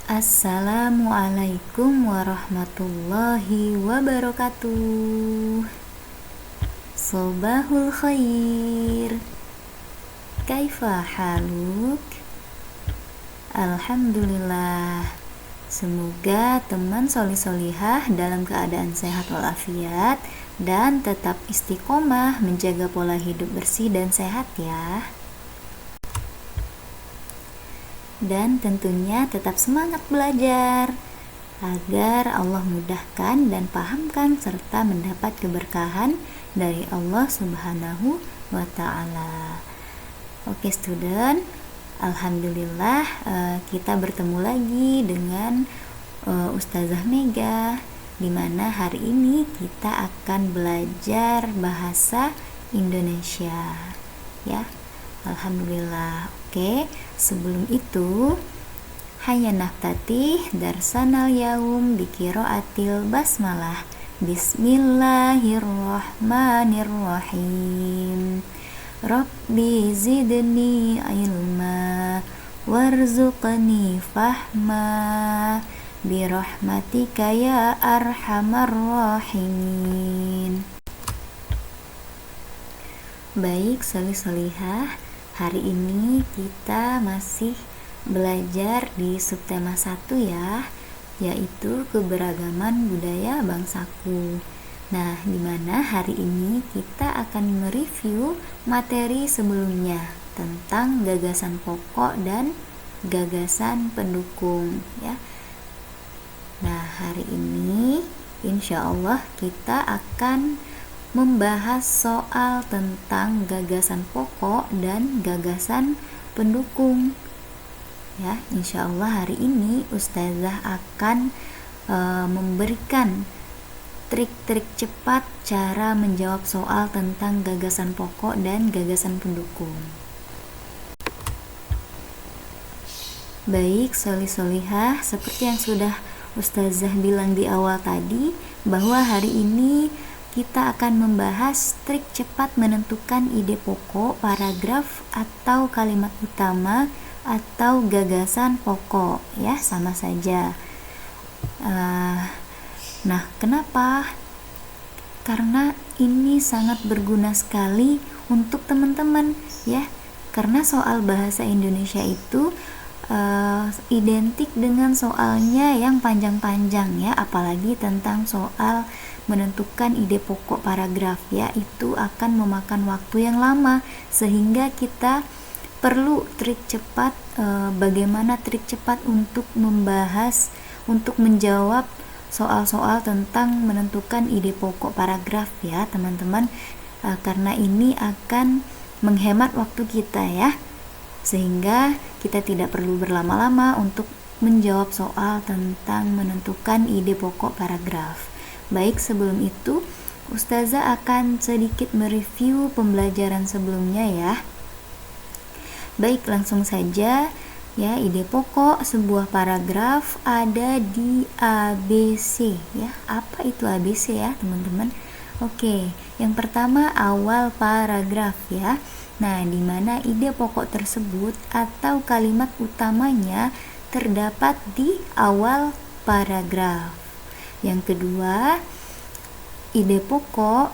Assalamualaikum warahmatullahi wabarakatuh. Sobahul khair. Kaifa haluk? Alhamdulillah. Semoga teman solih-solihah dalam keadaan sehat walafiat dan tetap istiqomah menjaga pola hidup bersih dan sehat ya. Dan tentunya tetap semangat belajar agar Allah mudahkan dan pahamkan serta mendapat keberkahan dari Allah Subhanahu wa ta'ala. Oke student, alhamdulillah kita bertemu lagi dengan Ustazah Mega, di mana hari ini kita akan belajar bahasa Indonesia ya. Alhamdulillah. Oke, sebelum itu hayya naftatih darsanal yaum biqiraatil basmalah. Bismillahirrahmanirrahim. Rabbi zidni ilma warzuqni fahma birahmatika ya arhamar rahimin. Baik, solih-solihah, hari ini kita masih belajar di subtema 1 ya, yaitu keberagaman budaya bangsaku. Nah, dimana hari ini kita akan mereview materi sebelumnya tentang gagasan pokok dan gagasan pendukung ya. Nah, hari ini insya Allah kita akan membahas soal tentang gagasan pokok dan gagasan pendukung ya. Insya Allah hari ini Ustazah akan memberikan trik-trik cepat cara menjawab soal tentang gagasan pokok dan gagasan pendukung. Baik, solih-solihah, seperti yang sudah Ustazah bilang di awal tadi, bahwa hari ini kita akan membahas trik cepat menentukan ide pokok, paragraf, atau kalimat utama, atau gagasan pokok ya, sama saja. Nah, kenapa? Karena ini sangat berguna sekali untuk teman-teman ya, karena soal bahasa Indonesia itu identik dengan soalnya yang panjang-panjang ya, apalagi tentang soal menentukan ide pokok paragraf ya, itu akan memakan waktu yang lama, sehingga kita perlu trik cepat. Bagaimana trik cepat untuk membahas, untuk menjawab soal-soal tentang menentukan ide pokok paragraf ya teman-teman, karena ini akan menghemat waktu kita ya, sehingga kita tidak perlu berlama-lama untuk menjawab soal tentang menentukan ide pokok paragraf. Baik, sebelum itu Ustazah akan sedikit mereview pembelajaran sebelumnya ya. Baik, langsung saja ya. Ide pokok sebuah paragraf ada di ABC ya. Apa itu ABC ya teman-teman? Oke, yang pertama awal paragraf ya. Nah, di mana ide pokok tersebut atau kalimat utamanya terdapat di awal paragraf. Yang kedua, ide pokok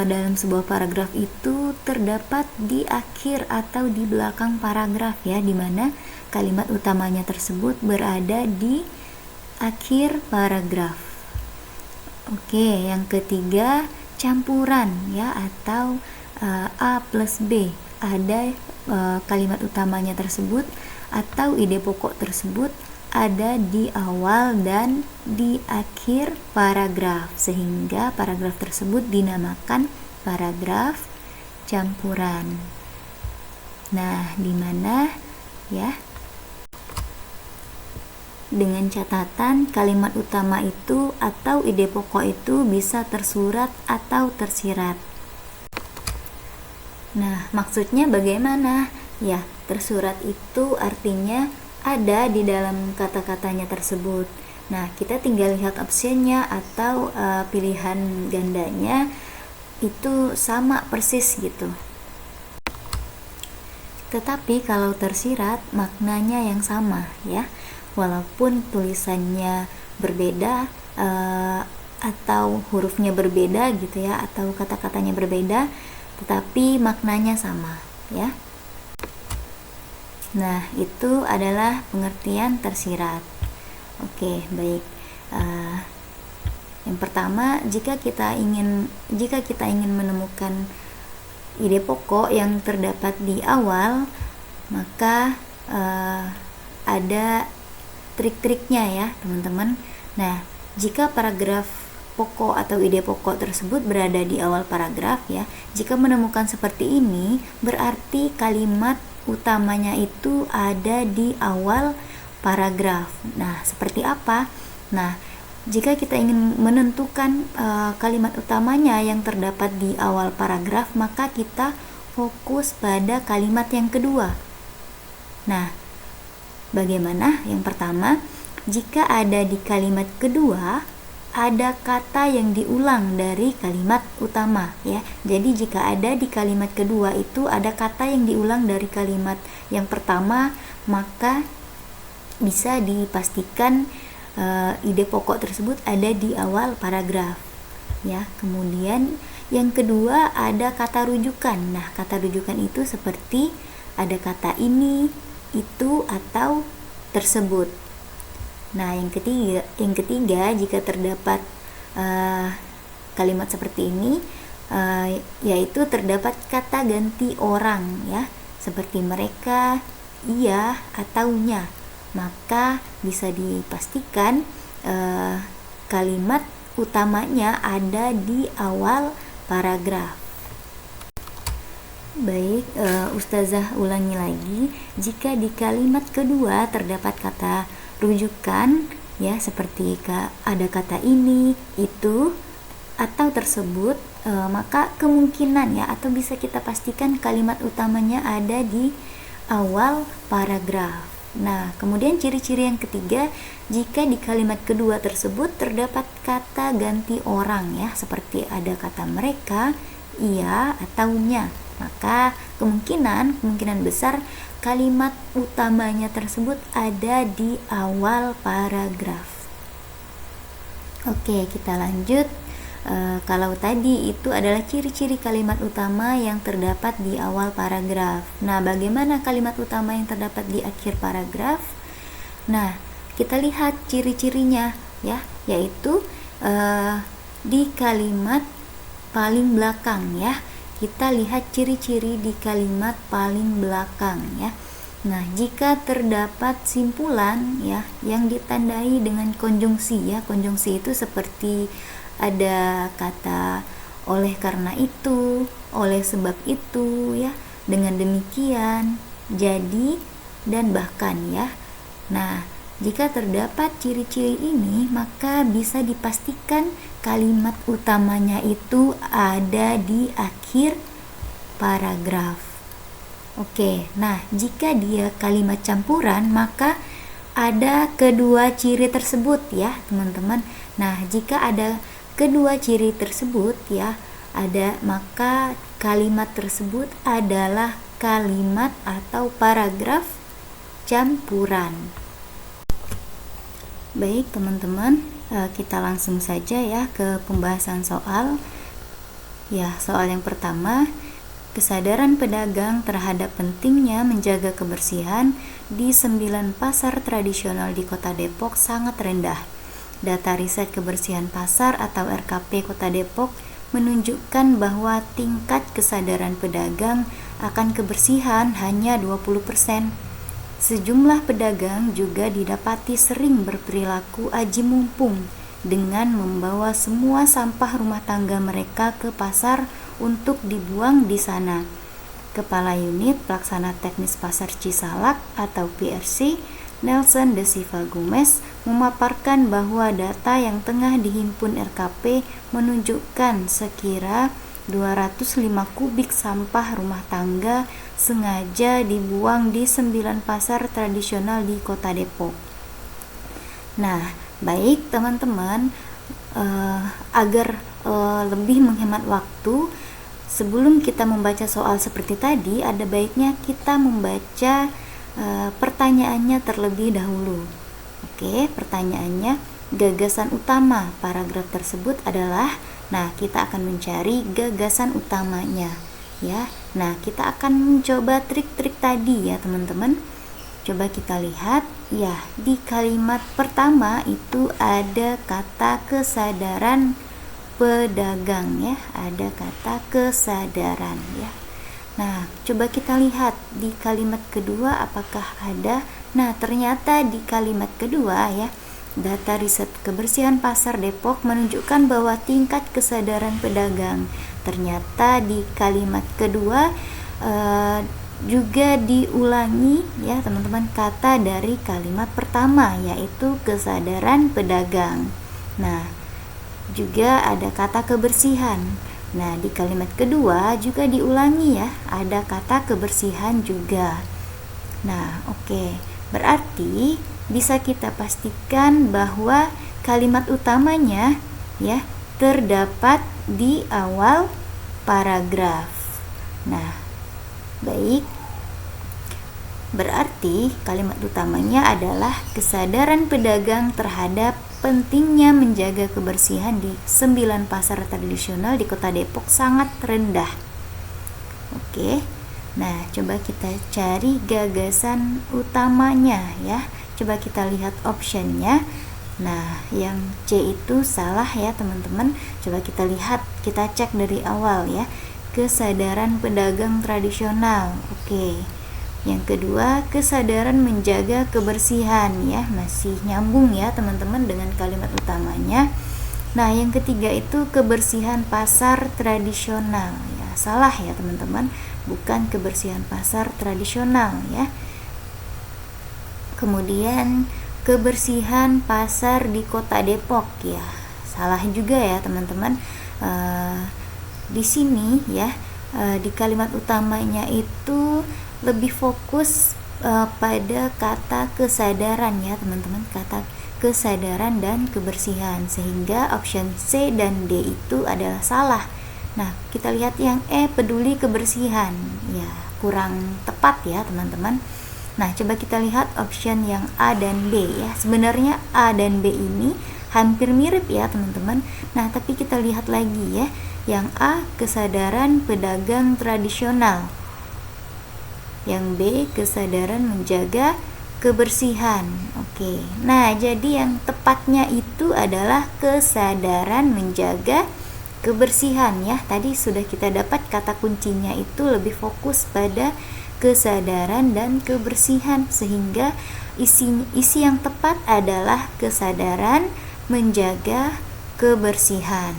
dalam sebuah paragraf itu terdapat di akhir atau di belakang paragraf ya, di mana kalimat utamanya tersebut berada di akhir paragraf. Oke, yang ketiga campuran ya, atau A plus B. Ada kalimat utamanya tersebut atau ide pokok tersebut ada di awal dan di akhir paragraf, sehingga paragraf tersebut dinamakan paragraf campuran. Nah, di mana ya, dengan catatan kalimat utama itu atau ide pokok itu bisa tersurat atau tersirat. Nah, maksudnya bagaimana? Ya, tersurat itu artinya ada di dalam kata-katanya tersebut. Nah, kita tinggal lihat optionnya atau pilihan gandanya itu sama persis gitu. Tetapi kalau tersirat maknanya yang sama ya. walaupun tulisannya berbeda atau hurufnya berbeda gitu ya, atau kata-katanya berbeda, tetapi maknanya sama ya. Nah, itu adalah pengertian tersirat. Oke, baik. Yang pertama, jika kita ingin menemukan ide pokok yang terdapat di awal, maka ada trik-triknya ya, teman-teman. Nah, jika paragraf pokok atau ide pokok tersebut berada di awal paragraf ya, jika menemukan seperti ini, berarti kalimat utamanya itu ada di awal paragraf. Nah, seperti apa? Nah, jika kita ingin menentukan kalimat utamanya yang terdapat di awal paragraf, maka kita fokus pada kalimat yang kedua. Nah, bagaimana? Yang pertama, jika ada di kalimat kedua ada kata yang diulang dari kalimat utama ya. Jadi jika ada di kalimat kedua itu ada kata yang diulang dari kalimat yang pertama, maka bisa dipastikan ide pokok tersebut ada di awal paragraf ya. Kemudian yang kedua ada kata rujukan. Nah, kata rujukan itu seperti ada kata ini, itu, atau tersebut. Nah, yang ketiga jika terdapat kalimat seperti ini, yaitu terdapat kata ganti orang ya, seperti mereka, ia, atau nya, maka bisa dipastikan kalimat utamanya ada di awal paragraf. Baik, Ustazah ulangi lagi. Jika di kalimat kedua terdapat kata rujukan ya, seperti ada kata ini, itu, atau tersebut, maka kemungkinan ya, atau bisa kita pastikan kalimat utamanya ada di awal paragraf. Nah, kemudian ciri-ciri yang ketiga, jika di kalimat kedua tersebut terdapat kata ganti orang ya, seperti ada kata mereka, ia, atau nya, maka kemungkinan besar kalimat utamanya tersebut ada di awal paragraf. Oke, kita lanjut. Kalau tadi itu adalah ciri-ciri kalimat utama yang terdapat di awal paragraf. Nah, bagaimana kalimat utama yang terdapat di akhir paragraf? Nah, kita lihat ciri-cirinya ya, yaitu di kalimat paling belakang ya. Kita lihat ciri-ciri di kalimat paling belakang ya. Nah, jika terdapat simpulan ya yang ditandai dengan konjungsi ya. Konjungsi itu seperti ada kata oleh karena itu, oleh sebab itu ya, dengan demikian, jadi, dan bahkan ya. Nah, jika terdapat ciri-ciri ini, maka bisa dipastikan kalimat utamanya itu ada di akhir paragraf. Oke, nah jika dia kalimat campuran, maka ada kedua ciri tersebut ya, teman-teman. Nah, jika ada kedua ciri tersebut ya, maka kalimat tersebut adalah kalimat atau paragraf campuran. Baik teman-teman, kita langsung saja ya ke pembahasan soal. Ya, soal yang pertama, kesadaran pedagang terhadap pentingnya menjaga kebersihan di 9 pasar tradisional di Kota Depok sangat rendah. Data riset kebersihan pasar atau RKP Kota Depok menunjukkan bahwa tingkat kesadaran pedagang akan kebersihan hanya 20%. Sejumlah pedagang juga didapati sering berperilaku aji mumpung dengan membawa semua sampah rumah tangga mereka ke pasar untuk dibuang di sana. Kepala Unit Pelaksana Teknis Pasar Cisalak atau PRC, Nelson De Silva Gomez, memaparkan bahwa data yang tengah dihimpun RKP menunjukkan sekira 205 kubik sampah rumah tangga sengaja dibuang di 9 pasar tradisional di Kota Depok. Nah, baik teman-teman, agar lebih menghemat waktu, sebelum kita membaca soal seperti tadi, ada baiknya kita membaca pertanyaannya terlebih dahulu. Oke, pertanyaannya, gagasan utama paragraf tersebut adalah, nah kita akan mencari gagasan utamanya ya. Nah, kita akan mencoba trik-trik tadi ya teman-teman. Coba kita lihat ya, di kalimat pertama itu ada kata kesadaran pedagang ya, ada kata kesadaran ya. Nah, coba kita lihat di kalimat kedua apakah ada. Nah, ternyata di kalimat kedua ya, data riset kebersihan pasar Depok menunjukkan bahwa tingkat kesadaran pedagang. Ternyata di kalimat kedua juga diulangi ya teman-teman kata dari kalimat pertama, yaitu kesadaran pedagang. Nah, juga ada kata kebersihan. Nah, di kalimat kedua juga diulangi ya, ada kata kebersihan juga. Nah, oke. Berarti bisa kita pastikan bahwa kalimat utamanya ya terdapat di awal paragraf. Nah, baik. Berarti kalimat utamanya adalah kesadaran pedagang terhadap pentingnya menjaga kebersihan di 9 pasar tradisional di Kota Depok sangat rendah. Oke. Nah, coba kita cari gagasan utamanya ya. Coba kita lihat optionnya. Nah, yang C itu salah ya teman-teman. Coba kita lihat, kita cek dari awal ya. Kesadaran pedagang tradisional. Oke. Yang kedua, kesadaran menjaga kebersihan ya, masih nyambung ya teman-teman dengan kalimat utamanya. Nah, yang ketiga itu kebersihan pasar tradisional ya, salah ya teman-teman, bukan kebersihan pasar tradisional ya. Kemudian kebersihan pasar di Kota Depok ya, salah juga ya teman-teman. Di sini ya, di kalimat utamanya itu lebih fokus pada kata kesadaran ya teman-teman, kata kesadaran dan kebersihan, sehingga option C dan D itu adalah salah. Nah, kita lihat yang E, peduli kebersihan ya, kurang tepat ya teman-teman. Nah, coba kita lihat option yang A dan B ya. Sebenarnya A dan B ini hampir mirip ya teman-teman. Nah, tapi kita lihat lagi ya, yang A kesadaran pedagang tradisional, yang B kesadaran menjaga kebersihan. Oke. Nah, jadi yang tepatnya itu adalah kesadaran menjaga kebersihan ya. Tadi sudah kita dapat kata kuncinya itu lebih fokus pada kesadaran dan kebersihan, sehingga isi yang tepat adalah kesadaran menjaga kebersihan.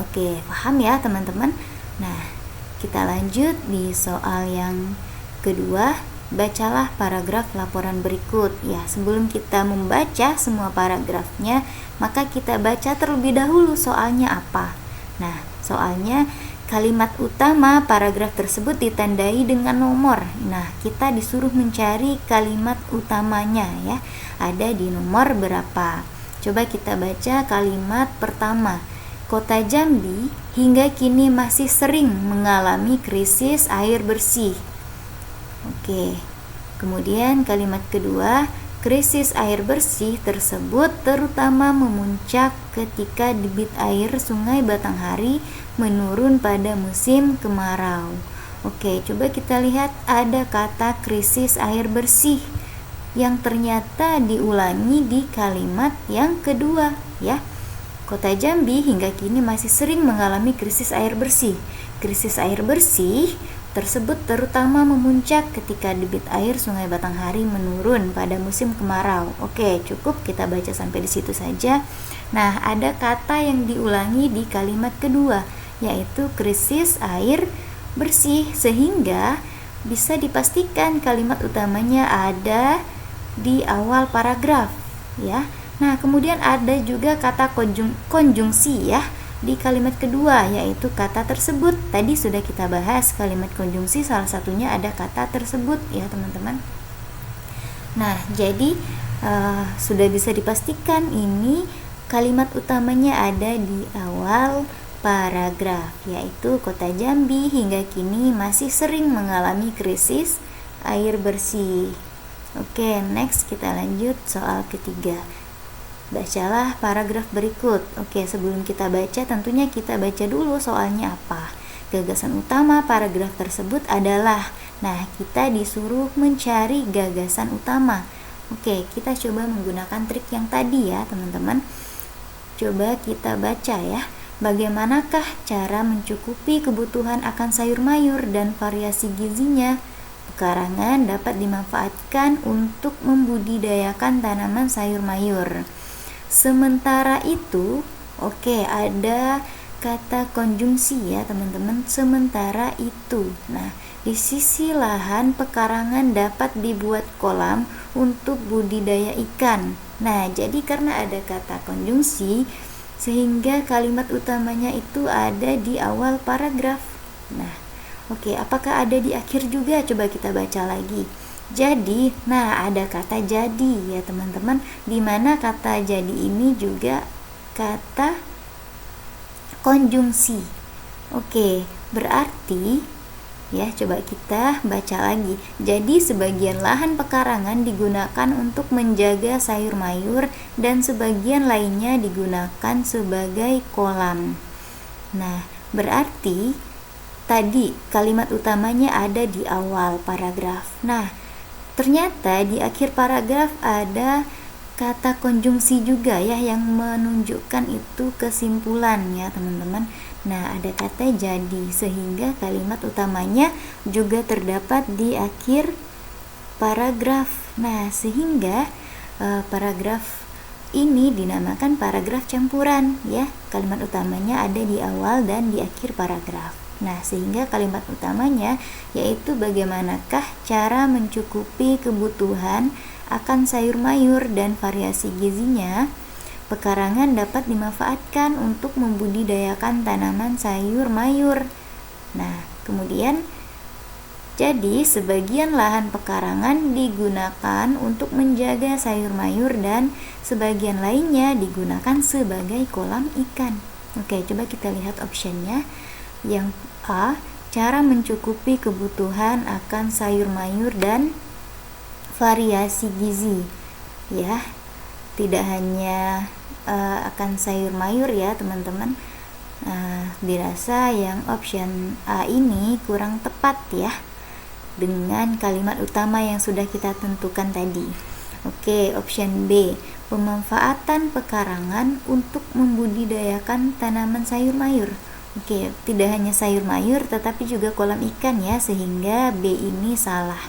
Oke, paham ya teman-teman? Nah, kita lanjut di soal yang kedua. Bacalah paragraf laporan berikut. Ya, sebelum kita membaca semua paragrafnya, maka kita baca terlebih dahulu soalnya apa. Nah, soalnya kalimat utama paragraf tersebut ditandai dengan nomor. Nah, kita disuruh mencari kalimat utamanya ya. Ada di nomor berapa? Coba kita baca kalimat pertama. Kota Jambi hingga kini masih sering mengalami krisis air bersih. Oke. Kemudian kalimat kedua, krisis air bersih tersebut terutama memuncak ketika debit air Sungai Batanghari menurun pada musim kemarau. Oke, coba kita lihat ada kata krisis air bersih yang ternyata diulangi di kalimat yang kedua ya. Kota Jambi hingga kini masih sering mengalami krisis air bersih. Krisis air bersih tersebut terutama memuncak ketika debit air Sungai Batanghari menurun pada musim kemarau. Oke, cukup kita baca sampai di situ saja. Nah, ada kata yang diulangi di kalimat kedua, yaitu krisis air bersih, sehingga bisa dipastikan kalimat utamanya ada di awal paragraf ya. Nah, kemudian ada juga kata konjungsi ya di kalimat kedua, yaitu kata tersebut. Tadi sudah kita bahas kalimat konjungsi, salah satunya ada kata tersebut ya teman-teman. Nah, jadi sudah bisa dipastikan ini kalimat utamanya ada di awal paragraf, yaitu Kota Jambi hingga kini masih sering mengalami krisis air bersih. Oke, next kita lanjut soal ketiga. Bacalah paragraf berikut. Oke, sebelum kita baca tentunya kita baca dulu soalnya apa. Gagasan utama paragraf tersebut adalah, nah kita disuruh mencari gagasan utama. Oke, kita coba menggunakan trik yang tadi ya teman-teman. Coba kita baca ya. Bagaimanakah cara mencukupi kebutuhan akan sayur mayur dan variasi gizinya? Pekarangan dapat dimanfaatkan untuk membudidayakan tanaman sayur mayur. Sementara itu, oke, ada kata konjungsi ya teman-teman, sementara itu. Nah, di sisi lahan pekarangan dapat dibuat kolam untuk budidaya ikan. Nah, jadi karena ada kata konjungsi sehingga kalimat utamanya itu ada di awal paragraf. Nah, oke, apakah ada di akhir juga? Coba kita baca lagi. Jadi, nah ada kata jadi ya teman-teman, dimana kata jadi ini juga kata konjungsi. Oke, berarti ya coba kita baca lagi. Jadi sebagian lahan pekarangan digunakan untuk menjaga sayur mayur dan sebagian lainnya digunakan sebagai kolam. Nah, berarti tadi kalimat utamanya ada di awal paragraf. Nah, ternyata di akhir paragraf ada kata konjungsi juga ya yang menunjukkan itu kesimpulan ya teman-teman. Nah, ada kata jadi sehingga kalimat utamanya juga terdapat di akhir paragraf. Nah, sehingga paragraf ini dinamakan paragraf campuran ya. Kalimat utamanya ada di awal dan di akhir paragraf. Nah, sehingga kalimat utamanya yaitu bagaimanakah cara mencukupi kebutuhan akan sayur mayur dan variasi gizinya. Pekarangan dapat dimanfaatkan untuk membudidayakan tanaman sayur mayur. Nah, kemudian jadi sebagian lahan pekarangan digunakan untuk menjaga sayur mayur dan sebagian lainnya digunakan sebagai kolam ikan. Oke, coba kita lihat optionnya. Yang A, cara mencukupi kebutuhan akan sayur mayur dan variasi gizi. Ya, tidak hanya akan sayur mayur ya teman-teman. Dirasa yang option A ini kurang tepat ya dengan kalimat utama yang sudah kita tentukan tadi. Oke, option B, pemanfaatan pekarangan untuk membudidayakan tanaman sayur mayur. Oke, tidak hanya sayur mayur tetapi juga kolam ikan ya, sehingga B ini salah.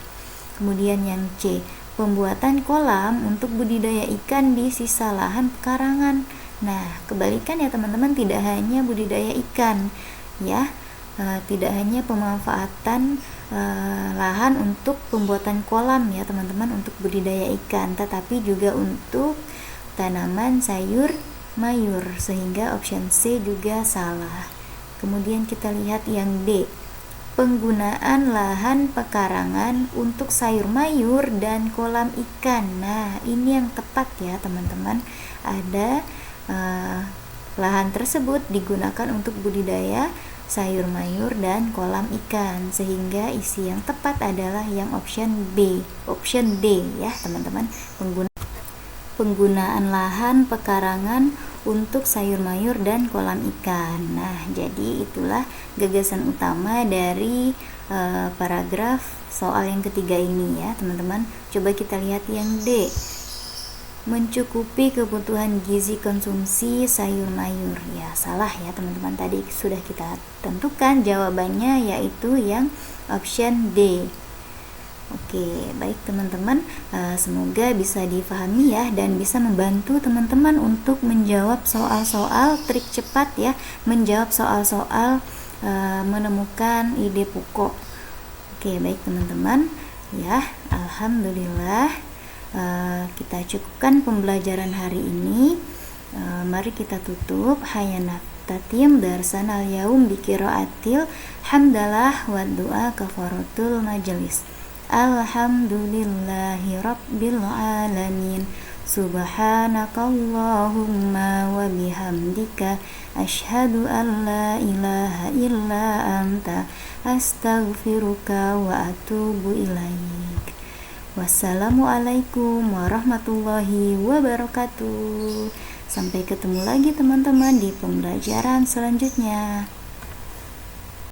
Kemudian yang C, pembuatan kolam untuk budidaya ikan di sisa lahan pekarangan. Nah, kebalikan ya teman-teman, tidak hanya budidaya ikan ya, tidak hanya pemanfaatan lahan untuk pembuatan kolam ya teman-teman untuk budidaya ikan, tetapi juga untuk tanaman sayur mayur, sehingga option C juga salah. Kemudian kita lihat yang D, penggunaan lahan pekarangan untuk sayur mayur dan kolam ikan. Nah, ini yang tepat ya teman-teman. Ada lahan tersebut digunakan untuk budidaya sayur mayur dan kolam ikan, sehingga isi yang tepat adalah yang option B, option D ya teman-teman. Penggunaan lahan pekarangan untuk sayur mayur dan kolam ikan. Nah, jadi itulah gagasan utama dari paragraf soal yang ketiga ini ya teman-teman. Coba kita lihat yang D, mencukupi kebutuhan gizi konsumsi sayur mayur. Ya, salah ya teman-teman, tadi sudah kita tentukan jawabannya yaitu yang option D. Oke, baik teman-teman, semoga bisa difahami ya dan bisa membantu teman-teman untuk menjawab soal-soal trik cepat ya, menjawab soal-soal menemukan ide pokok. Oke, baik teman-teman ya, alhamdulillah kita cukupkan pembelajaran hari ini. Mari kita tutup. Hayana tatim darsan al yaum biqiraatil hamdalah wa du'a kafaratul majelis. Alhamdulillahi rabbil alamin. Subhanakallahumma wa bihamdika asyhadu an la ilaha illa anta astaghfiruka wa atubu ilaik. Wassalamualaikum warahmatullahi wabarakatuh. Sampai ketemu lagi teman-teman di pembelajaran selanjutnya.